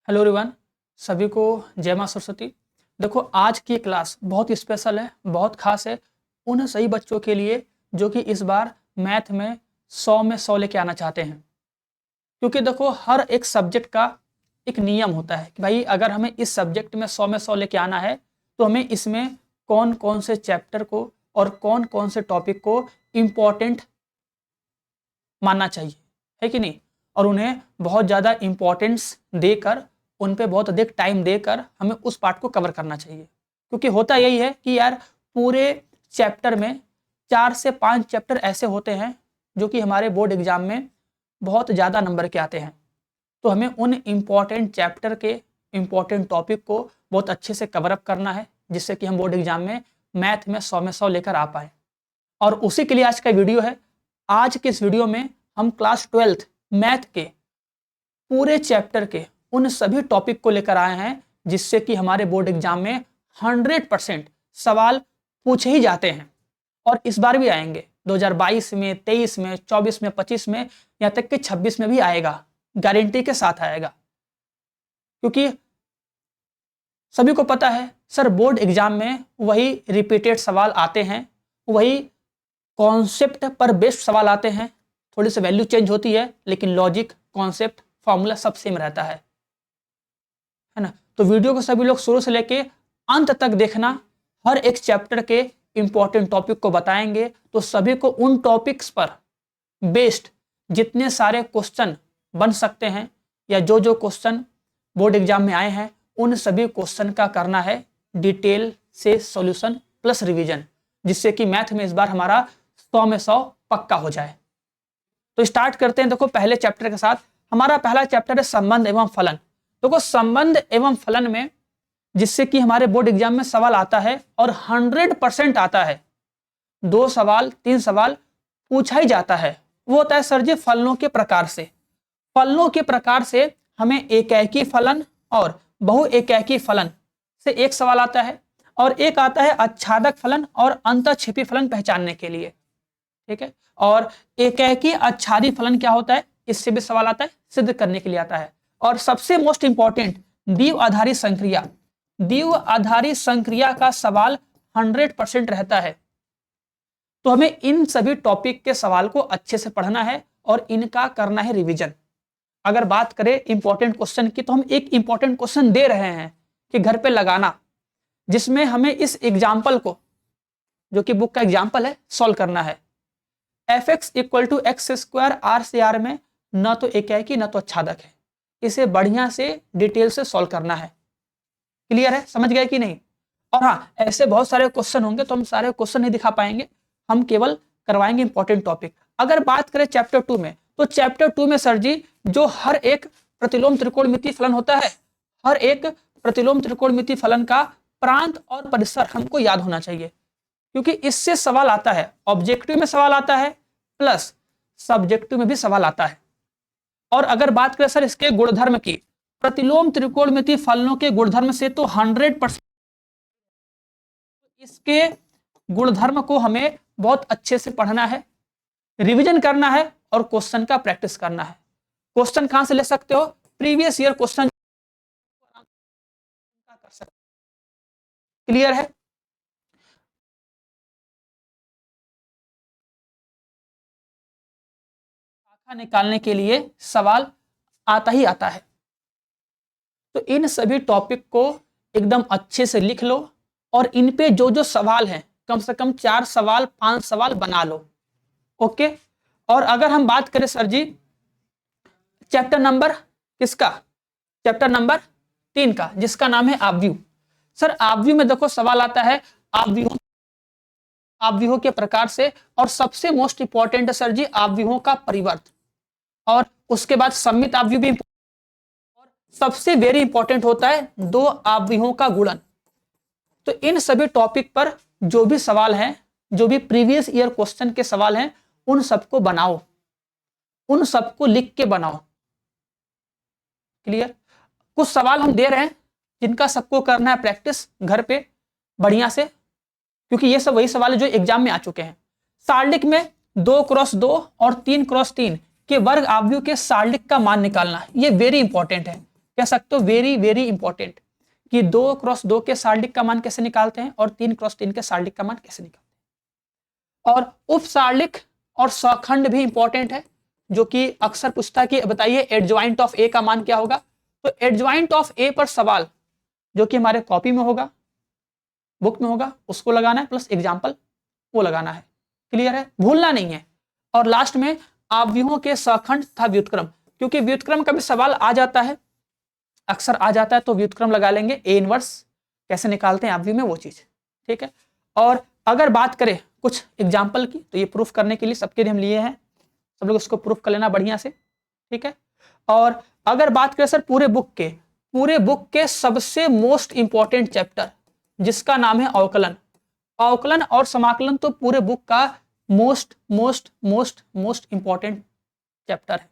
Hello everyone, सभी को जय मां सरस्वती। देखो, आज की क्लास बहुत स्पेशल है, बहुत खास है उन सही बच्चों के लिए जो कि इस बार मैथ में 100 में 100 लेके आना चाहते हैं। क्योंकि देखो, हर एक सब्जेक्ट का एक नियम होता है कि भाई अगर हमें इस सब्जेक्ट में 100 में 100 लेके आना है तो हमें इसमें कौन कौन से चैप्टर को और कौन कौन से टॉपिक को इम्पोर्टेंट मानना चाहिए, है कि नहीं। और उन्हें बहुत ज़्यादा इम्पोर्टेंस देकर, उन पे बहुत अधिक टाइम देकर हमें उस पार्ट को कवर करना चाहिए। क्योंकि होता यही है कि यार पूरे चैप्टर में 4 से 5 चैप्टर ऐसे होते हैं जो कि हमारे बोर्ड एग्जाम में बहुत ज़्यादा नंबर के आते हैं। तो हमें उन इम्पॉर्टेंट चैप्टर के इम्पॉर्टेंट टॉपिक को बहुत अच्छे से कवर अप करना है, जिससे कि हम बोर्ड एग्जाम में मैथ में 100 में 100 लेकर आ पाए। और उसी के लिए आज का वीडियो है। आज के इस वीडियो में हम क्लास 12th मैथ के पूरे चैप्टर के उन सभी टॉपिक को लेकर आए हैं जिससे कि हमारे बोर्ड एग्जाम में 100% सवाल पूछे ही जाते हैं। और इस बार भी आएंगे, 2022 में, 23 में, 24 में, 25 में, यहाँ तक कि 26 में भी आएगा, गारंटी के साथ आएगा। क्योंकि सभी को पता है सर, बोर्ड एग्जाम में वही रिपीटेड सवाल आते हैं, वही कॉन्सेप्ट पर बेस्ड सवाल आते हैं। थोड़ी सी वैल्यू चेंज होती है लेकिन लॉजिक, कॉन्सेप्ट, फॉर्मूला सब सेम रहता है ना। तो वीडियो को सभी लोग शुरू से लेके अंत तक देखना। हर एक चैप्टर के इंपॉर्टेंट टॉपिक को बताएंगे, तो सभी को उन टॉपिक्स पर बेस्ड जितने सारे क्वेश्चन बन सकते हैं या जो जो क्वेश्चन बोर्ड एग्जाम में आए हैं उन सभी क्वेश्चन का करना है डिटेल से सॉल्यूशन प्लस रिवीजन, जिससे कि मैथ में इस बार हमारा 100 में 100 पक्का हो जाए। तो स्टार्ट करते हैं। देखो, पहले चैप्टर के साथ हमारा पहला चैप्टर है संबंध एवं फलन। देखो, संबंध एवं फलन में जिससे कि हमारे बोर्ड एग्जाम में सवाल आता है और 100% आता है, 2 सवाल 3 सवाल पूछा ही जाता है, वो होता है सर जी फलनों के प्रकार से। फलनों के प्रकार से हमें एकेकी फलन और बहु एकेकी फलन से एक सवाल आता है, और एक आता है आच्छादक फलन और अंतःक्षेपी फलन पहचानने के लिए, ठीक है। और एकेकी आच्छादी फलन क्या होता है, इससे भी सवाल आता है, सिद्ध करने के लिए आता है। और सबसे मोस्ट इंपॉर्टेंट द्विव आधारी संक्रिया, द्विव आधारी संक्रिया का सवाल 100% रहता है। तो हमें इन सभी टॉपिक के सवाल को अच्छे से पढ़ना है और इनका करना है रिवीजन। अगर बात करें इंपॉर्टेंट क्वेश्चन की, तो हम एक इंपॉर्टेंट क्वेश्चन दे रहे हैं कि घर पे लगाना, जिसमें हमें इस एग्जाम्पल को, जो कि बुक का एग्जाम्पल है, सॉल्व करना है। fx = x² आर से आर में न तो एकेकी न तो आच्छादक है। इसे बढ़िया से डिटेल से सॉल्व करना है। क्लियर है, समझ गए कि नहीं। और हाँ, ऐसे बहुत सारे क्वेश्चन होंगे तो हम सारे क्वेश्चन नहीं दिखा पाएंगे, हम केवल करवाएंगे इंपॉर्टेंट टॉपिक। अगर बात करें चैप्टर 2 में, तो चैप्टर 2 में सर जी जो हर एक प्रतिलोम त्रिकोणमितीय फलन होता है, हर एक प्रतिलोम त्रिकोणमितीय फलन का प्रांत और परिसर हमको याद होना चाहिए, क्योंकि इससे सवाल आता है। ऑब्जेक्टिव में सवाल आता है प्लस सब्जेक्टिव में भी सवाल आता है। और अगर बात करें सर इसके गुणधर्म की, प्रतिलोम त्रिकोणमितीय फलनों के गुणधर्म से तो 100% इसके गुणधर्म को हमें बहुत अच्छे से पढ़ना है, रिवीजन करना है और क्वेश्चन का प्रैक्टिस करना है। क्वेश्चन कहां से ले सकते हो, प्रीवियस ईयर क्वेश्चन कर सकते। क्लियर है। शाखा निकालने के लिए सवाल आता ही आता है। तो इन सभी टॉपिक को एकदम अच्छे से लिख लो और इन पे जो जो सवाल हैं कम से कम 4 सवाल 5 सवाल बना लो। ओके। और अगर हम बात करें सर जी चैप्टर नंबर किसका, चैप्टर नंबर 3 का, जिसका नाम है आव्यूह। सर आव्यूह में देखो सवाल आता है आव्यूहों के प्रकार से, और सबसे मोस्ट इंपॉर्टेंट है सर जी आव्यूहों का परिवर्त, और उसके बाद सम्मित आव्यूह भी, और सबसे वेरी इंपॉर्टेंट होता है 2 आव्यूहों का गुणन। तो इन सभी टॉपिक पर जो भी सवाल हैं, जो भी प्रीवियस ईयर क्वेश्चन के सवाल हैं, उन सबको बनाओ, उन सबको लिख के बनाओ। क्लियर। कुछ सवाल हम दे रहे हैं जिनका सबको करना है प्रैक्टिस घर पे बढ़िया से, क्योंकि ये सब वही सवाल है जो एग्जाम में आ चुके हैं। सारणिक में 2x2 और 3x3 के वर्ग आव्यूह के सारणिक का मान निकालना, ये वेरी इंपॉर्टेंट है। कह सकते हो वेरी वेरी इंपॉर्टेंट, कि 2x2 के सारणिक का मान कैसे निकालते हैं और 3x3 के सारणिक का मान कैसे निकालते हैं। और उपसारणिक और सखंड भी इंपॉर्टेंट है, जो कि अक्सर पूछता है कि बताइए एडजॉइंट ऑफ ए का मान क्या होगा। तो एडजॉइंट ऑफ ए पर सवाल जो कि हमारे कॉपी में होगा, बुक में होगा, उसको लगाना है, प्लस एग्जाम्पल वो लगाना है। क्लियर है, भूलना नहीं है। और लास्ट में आव्यूहों के सखंड तथा व्युत्क्रम, क्योंकि व्युत्क्रम का भी सवाल आ जाता है, अक्सर आ जाता है, तो व्युत्क्रम लगा लेंगे। ए इनवर्स कैसे निकालते हैं आव्यूह में, वो चीज। ठीक है। और अगर बात करें कुछ एग्जाम्पल की, तो ये प्रूफ करने के लिए सबके लिए हम लिए हैं, सब लोग उसको प्रूफ कर लेना बढ़िया से। ठीक है। और अगर बात करें सर पूरे बुक के सबसे मोस्ट इंपॉर्टेंट चैप्टर, जिसका नाम है अवकलन। अवकलन और समाकलन तो पूरे बुक का most most most most important chapter है,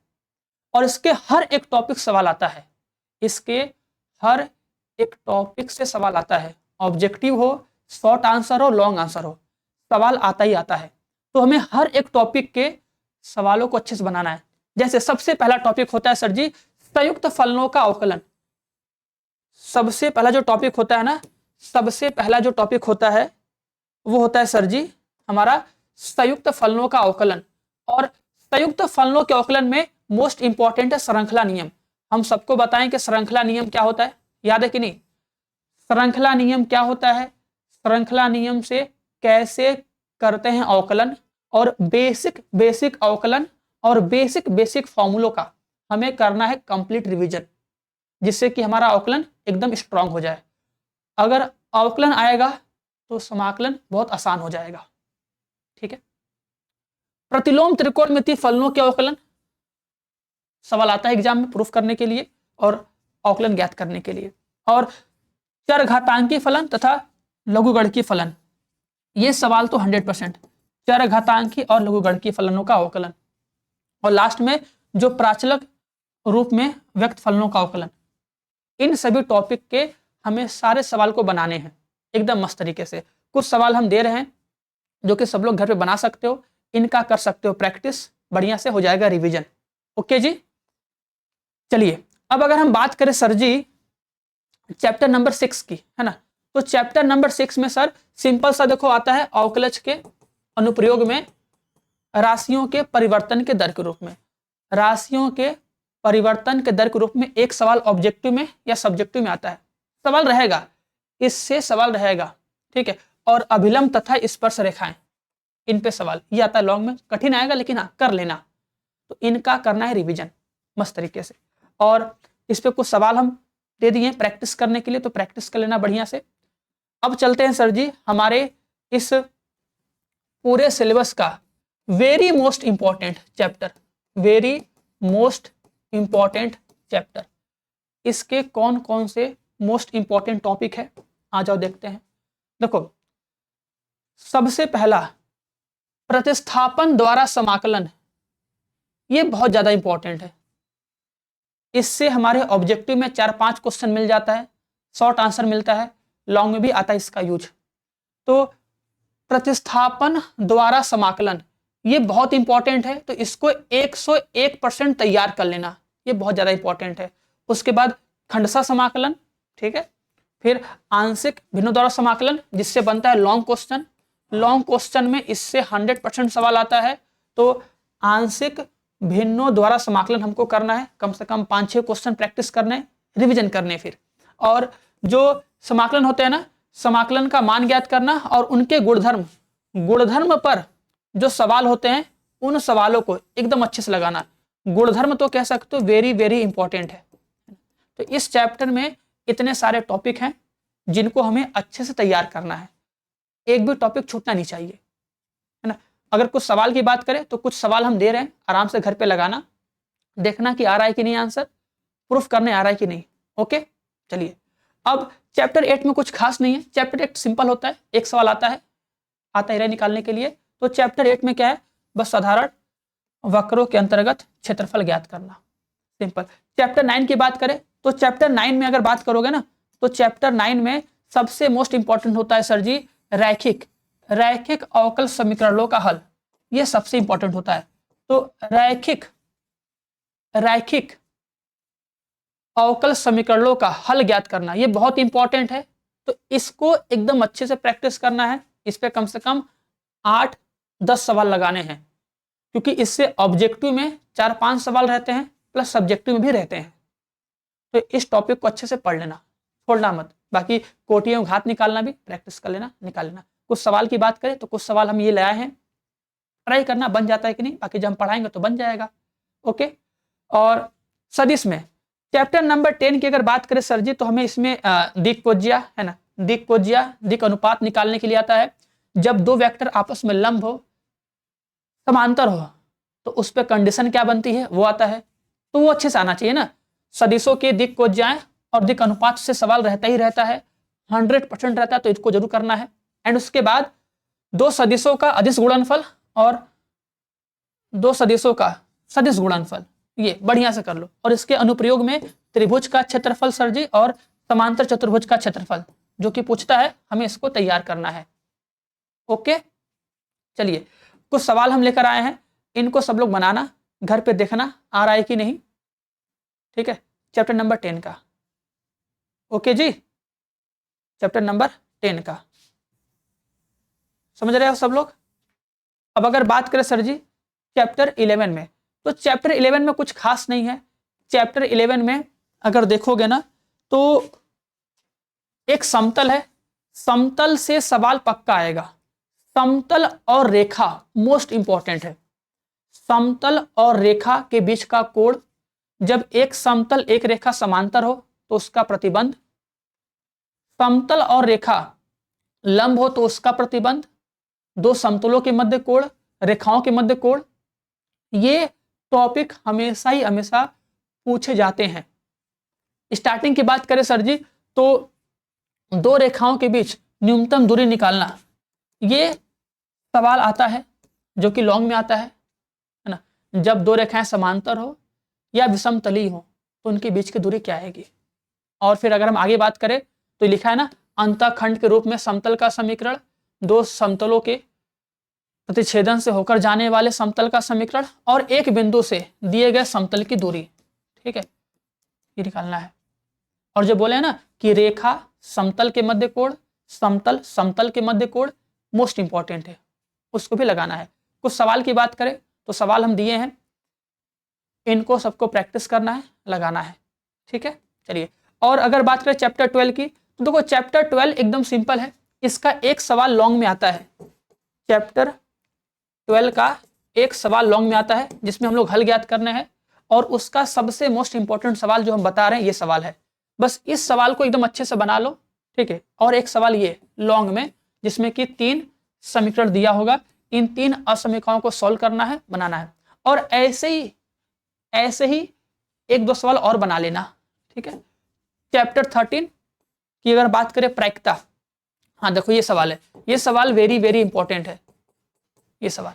और इसके हर एक टॉपिक सवाल आता है, इसके हर एक टॉपिक से सवाल आता है। ऑब्जेक्टिव हो, शॉर्ट आंसर हो, लॉन्ग आंसर हो, सवाल आता ही आता है। तो हमें हर एक टॉपिक के सवालों को अच्छे से बनाना है। जैसे सबसे पहला टॉपिक होता है सर जी संयुक्त फलनों का अवकलन। सबसे पहला जो टॉपिक होता है ना, सबसे पहला जो टॉपिक होता है वो होता है सर जी हमारा संयुक्त फलनों का अवकलन। और संयुक्त फलनों के अवकलन में मोस्ट इंपॉर्टेंट है श्रृंखला नियम। हम सबको बताएं कि श्रृंखला नियम क्या होता है, याद है कि नहीं? श्रृंखला नियम क्या होता है, श्रृंखला नियम से कैसे करते हैं अवकलन, और बेसिक अवकलन और बेसिक फॉर्मूलों का हमें करना है कंप्लीट रिवीजन, जिससे कि हमारा अवकलन एकदम स्ट्रांग हो जाए। अगर अवकलन आएगा तो समाकलन बहुत आसान हो जाएगा। ठीक है। प्रतिलोम त्रिकोणमितीय फलनों के अवकलन सवाल आता है एग्जाम में प्रूफ करने के लिए और अवकलन ज्ञात करने के लिए। और चरघातांकी फलन तथा लघुगणकीय फलन, ये सवाल तो 100%। चरघातांकी और लघुगणकीय फलनों का अवकलन, और लास्ट में जो प्राचलक रूप में व्यक्त फलनों का अवकलन। इन सभी टॉपिक के हमें सारे सवाल को बनाने हैं एकदम मस्त तरीके से। कुछ सवाल हम दे रहे हैं जो कि सब लोग घर पे बना सकते हो, इनका कर सकते हो प्रैक्टिस, बढ़िया से हो जाएगा रिवीजन। ओके जी। चलिए अब अगर हम बात करें सर जी चैप्टर नंबर 6 की, है ना, तो चैप्टर नंबर 6 में सर सिंपल सा देखो आता है अवकलज के अनुप्रयोग में राशियों के परिवर्तन के दर के रूप में। राशियों के परिवर्तन के दर के रूप में एक सवाल ऑब्जेक्टिव में या सब्जेक्टिव में आता है, सवाल रहेगा, इससे सवाल रहेगा। ठीक है। और अभिलंब तथा स्पर्श रेखाएं, इन पे सवाल ये आता है लॉन्ग में, कठिन आएगा लेकिन हाँ कर लेना। तो इनका करना है रिवीजन मस्त तरीके से, और इस पे कुछ सवाल हम दे दिए प्रैक्टिस करने के लिए, तो प्रैक्टिस कर लेना बढ़िया से। अब चलते हैं सर जी हमारे इस पूरे सिलेबस का very most important chapter, very most important chapter. इसके कौन कौन से मोस्ट इंपॉर्टेंट टॉपिक है, आ जाओ देखते हैं। देखो सबसे पहला प्रतिस्थापन द्वारा समाकलन, ये बहुत ज्यादा इंपॉर्टेंट है। इससे हमारे ऑब्जेक्टिव में 4-5 क्वेश्चन मिल जाता है, शॉर्ट आंसर मिलता है, लॉन्ग में भी आता है इसका यूज। तो प्रतिस्थापन द्वारा समाकलन ये बहुत इंपॉर्टेंट है, तो इसको 101% तैयार कर लेना, ये बहुत ज्यादा इंपॉर्टेंट है। उसके बाद खंडसा समाकलन, ठीक है, फिर आंशिक भिन्नों द्वारा समाकलन जिससे बनता है लॉन्ग क्वेश्चन। लॉन्ग क्वेश्चन में इससे 100% सवाल आता है, तो आंशिक भिन्नों द्वारा समाकलन हमको करना है, कम से कम 5-6 क्वेश्चन प्रैक्टिस करने, रिवीजन करने फिर। और जो समाकलन होते हैं ना, समाकलन का मान ज्ञात करना और उनके गुणधर्म पर जो सवाल होते हैं उन सवालों को एकदम अच्छे से लगाना। गुणधर्म तो कह सकते हो वेरी वेरी इंपॉर्टेंट है। तो इस चैप्टर में इतने सारे टॉपिक हैं जिनको हमें अच्छे से तैयार करना है, एक भी टॉपिक छूटना नहीं चाहिए, है ना। अगर कुछ सवाल की बात करें तो कुछ सवाल हम दे रहे हैं, आराम से घर पे लगाना, देखना कि आ रहा है कि नहीं आंसर, प्रूफ करने आ रहा है कि नहीं। ओके चलिए अब चैप्टर 8 में कुछ खास नहीं है, चैप्टर 8 सिंपल होता है, एक सवाल आता ही रहे निकालने के लिए। तो चैप्टर 8 में क्या है, बस साधारण वक्रों के अंतर्गत क्षेत्रफल ज्ञात करना, सिंपल। चैप्टर 9 की बात करें तो चैप्टर 9 में अगर बात करोगे ना, तो चैप्टर 9 में सबसे मोस्ट इंपॉर्टेंट होता है सर जी रैखिक अवकल समीकरणों का हल, ये सबसे इंपॉर्टेंट होता है। तो रैखिक अवकल समीकरणों का हल ज्ञात करना, ये बहुत इंपॉर्टेंट है। तो इसको एकदम अच्छे से प्रैक्टिस करना है। इस पे कम से कम 8-10 सवाल लगाने हैं, क्योंकि इससे ऑब्जेक्टिव में 4-5 सवाल रहते हैं, प्लस सब्जेक्टिव में भी रहते हैं। तो इस टॉपिक को अच्छे से पढ़ लेना, छोड़ना मत। बाकी कोटियों घात निकालना भी प्रैक्टिस कर लेना, निकाल लेना। कुछ सवाल की बात करें तो कुछ सवाल हम ये लाए हैं, ट्राई करना बन जाता है कि नहीं, बाकी जब हम पढ़ाएंगे तो बन जाएगा। ओके। और सदिश में चैप्टर नंबर 10 की अगर बात करें सर जी, तो हमें इसमें दिक् कोज्या है ना, दिक् कोज्या दिक् अनुपात निकालने के लिए आता है। जब दो वेक्टर आपस में लंब हो, समांतर हो, तो उस पर कंडीशन क्या बनती है वो आता है। तो वो अच्छे से आना चाहिए ना। सदिशों के दिक् कोज्याएं और दिक् अनुपात से सवाल रहता ही रहता है, 100% रहता है, तो इसको जरूर करना है। एंड उसके बाद दो सदिशों का अदिश गुणनफल और दो सदिशों का सदिश गुणनफल, ये बढ़िया से कर लो। और इसके अनुप्रयोग में त्रिभुज का क्षेत्रफल सर जी और समांतर चतुर्भुज का क्षेत्रफल जो कि पूछता है, हमें इसको तैयार करना है। ओके, चलिए कुछ सवाल हम लेकर आए हैं, इनको सब लोग बनाना, घर पे देखना आ रहा है कि नहीं। ठीक है, चैप्टर नंबर 10 का। ओके जी, चैप्टर नंबर 10 का समझ रहे हो सब लोग। अब अगर बात करें सर जी चैप्टर 11 में, तो चैप्टर 11 में कुछ खास नहीं है। चैप्टर 11 में अगर देखोगे ना, तो एक समतल है, समतल से सवाल पक्का आएगा। समतल और रेखा मोस्ट इंपॉर्टेंट है। समतल और रेखा के बीच का कोण, जब एक समतल एक रेखा समांतर हो तो उसका प्रतिबंध, समतल और रेखा लंब हो तो उसका प्रतिबंध, दो समतलों के मध्य कोण, रेखाओं के मध्य कोण, ये टॉपिक हमेशा ही हमेशा पूछे जाते हैं। स्टार्टिंग की बात करें सर जी, तो दो रेखाओं के बीच न्यूनतम दूरी निकालना, ये सवाल आता है जो कि लॉन्ग में आता है ना। जब दो रेखाएं समांतर हो या विषमतली हो तो उनके बीच की दूरी क्या आएगी। और फिर अगर हम आगे बात करें तो लिखा है ना, अंतःखंड के रूप में समतल का समीकरण, दो समतलों के प्रतिच्छेदन से होकर जाने वाले समतल का समीकरण और एक बिंदु से दिए गए समतल की दूरी। ठीक है, ये निकालना है। और जो बोले ना कि रेखा समतल के मध्य कोण, समतल समतल के मध्य कोण मोस्ट इंपॉर्टेंट है, उसको भी लगाना है। कुछ सवाल की बात करें तो सवाल हम दिए हैं, इनको सबको प्रैक्टिस करना है, लगाना है। ठीक है, चलिए। और अगर बात करें चैप्टर 12 की, तो देखो चैप्टर 12 एकदम सिंपल है, इसका एक सवाल लॉन्ग में आता है। चैप्टर 12 का एक सवाल लॉन्ग में आता है जिसमें हम लोग हल ज्ञात करने हैं, और उसका सबसे मोस्ट इंपॉर्टेंट सवाल जो हम बता रहे हैं ये सवाल है। बस इस सवाल को एकदम अच्छे से बना लो। ठीक है, और एक सवाल ये लॉन्ग में जिसमें कि 3 समीकरण दिया होगा, इन 3 असमीकरणों को सॉल्व करना है, बनाना है। और ऐसे ही 1-2 सवाल और बना लेना। ठीक है, चैप्टर 13 की अगर बात करें प्रायिकता, हाँ देखो ये सवाल है, ये सवाल वेरी वेरी इंपॉर्टेंट है ये सवाल।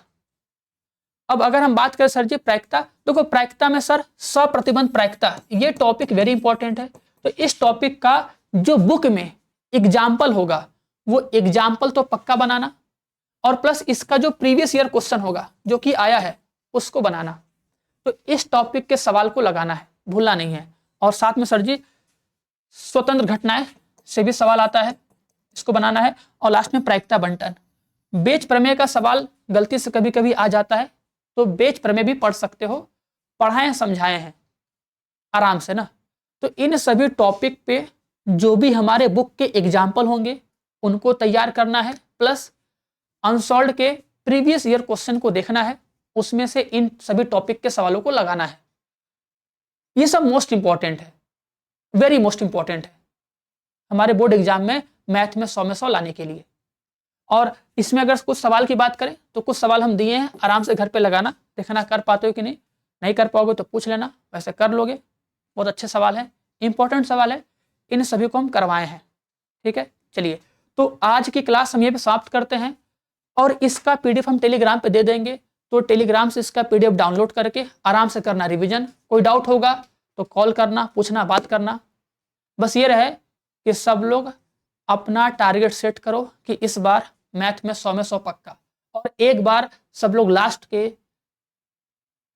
अब अगर हम बात करें सर जी प्रायिकता, देखो प्रायिकता में सर सप्रतिबंध प्रायिकता, ये टॉपिक वेरी इंपॉर्टेंट है। तो इस टॉपिक का जो बुक में एग्जाम्पल होगा वो एग्जाम्पल तो पक्का बनाना, और प्लस इसका जो प्रीवियस ईयर क्वेश्चन होगा जो कि आया है उसको बनाना। तो इस टॉपिक के सवाल को लगाना है, भूलना नहीं है। और साथ में सर जी स्वतंत्र घटनाएं से भी सवाल आता है, इसको बनाना है। और लास्ट में प्रायिकता बंटन, बेच प्रमेय का सवाल गलती से कभी कभी आ जाता है, तो बेच प्रमेय भी पढ़ सकते हो, पढ़ाए समझाए हैं आराम से ना। तो इन सभी टॉपिक पे जो भी हमारे बुक के एग्जाम्पल होंगे उनको तैयार करना है, प्लस अनसॉल्व्ड के प्रीवियस ईयर क्वेश्चन को देखना है, उसमें से इन सभी टॉपिक के सवालों को लगाना है। ये सब मोस्ट इंपॉर्टेंट है, वेरी मोस्ट इंपॉर्टेंट है हमारे बोर्ड एग्जाम में मैथ में 100 में 100 लाने के लिए। और इसमें अगर कुछ सवाल की बात करें तो कुछ सवाल हम दिए हैं, आराम से घर पे लगाना, देखना कर पाते हो कि नहीं। नहीं कर पाओगे तो पूछ लेना, वैसे कर लोगे। बहुत अच्छे सवाल है, इंपॉर्टेंट सवाल है, इन सभी को हम करवाए हैं। ठीक है, चलिए तो आज की क्लास हम ये पे समाप्त करते हैं, और इसका पीडीएफ हम टेलीग्राम पे दे देंगे। तो टेलीग्राम से इसका पीडीएफ डाउनलोड करके आराम से करना रिवीजन। कोई डाउट होगा तो कॉल करना, पूछना, बात करना। बस ये रहे कि सब लोग अपना टारगेट सेट करो कि इस बार मैथ में 100 में 100 पक्का। और एक बार सब लोग लास्ट के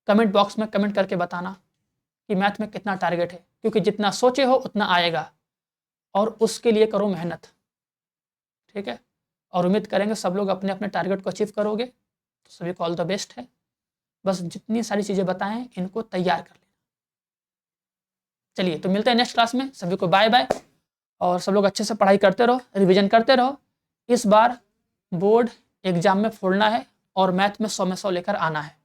कमेंट बॉक्स में कमेंट करके बताना कि मैथ में कितना टारगेट है। क्योंकि जितना सोचे हो उतना आएगा और उसके लिए करो मेहनत, ठीक है। और उम्मीद करेंगे सब लोग अपने अपने टारगेट को अचीव करोगे। तो सभी को ऑल द बेस्ट है। बस जितनी सारी चीज़ें बताएं इनको तैयार कर लेना। चलिए तो मिलते हैं नेक्स्ट क्लास में। सभी को बाय बाय। और सब लोग अच्छे से पढ़ाई करते रहो, रिवीजन करते रहो। इस बार बोर्ड एग्जाम में फोड़ना है और मैथ में 100 में 100 लेकर आना है।